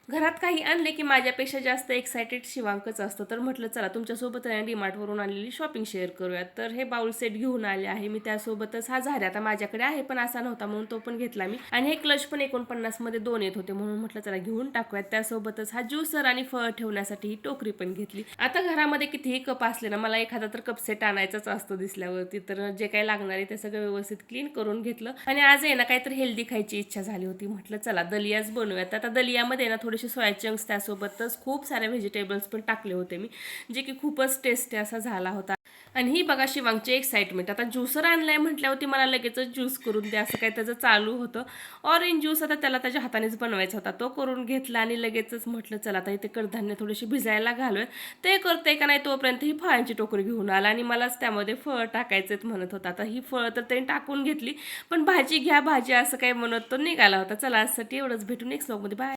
घरात काही आणले की माझ्यापेक्षा जास्त एक्सायटेड शिवांकच असतो. तर म्हटलं चला तुमच्यासोबत डीमार्टवरून आणलेली शॉपिंग शेअर करूयात. तर हे बाउल सेट घेऊन आले आहे मी. त्यासोबतच हा झाऱ्या आता माझ्याकडे आहे पण असा नव्हता म्हणून तो पण घेतला मी. आणि हे क्लच पण 49 मध्ये 2 येत होते म्हणून म्हटलं चला घेऊन टाकूयात. त्यासोबतच हा ज्यूसर आणि फळ ठेवण्यासाठी ही टोकरी पण घेतली. आता घरामध्ये कितीही कप असले ना, मला एखादा तर कप सेट आणायचाच असतो दिसल्यावरती. तर जे काही लागणार आहे ते सगळं व्यवस्थित क्लीन करून घेतलं. आणि आज आहे ना काहीतरी हेल्दी खायची इच्छा झाली होती. म्हटलं चला दलियाच बनवूयात. आता दलियामध्ये ना थोडेसे सोया चंक्स त्यासोबतच खूप सारे व्हेजिटेबल्स पण टाकले होते मी, जे की खूपच टेस्टी असा झाला होता. आणि ही बघा शिवांगची एक्साइटमेंट. आता ज्युसर आणलाय म्हटल्यावरती मला लगेचच ज्यूस करून द्या असं काही त्याचं चालू होतं. ऑरेंज ज्यूस आता त्याला त्याच्या हातानेच बनवायचा होता. तो करून घेतला आणि लगेचच म्हटलं चला आता इथे कडधान्य थोडीशी भिजायला घालूया. ते करते का नाही तोपर्यंत ही फळांची टोकरी घेऊन आला आणि मलाच त्यामध्ये फळं टाकायचेत म्हणत होता. आता ही फळं तर त्यांनी टाकून घेतली, पण भाजी घ्या भाजी असं काही म्हणत तो निघाला होता. चला आजसाठी एवढंच, भेटून नेक्स्ट व्लॉगमध्ये. बाय.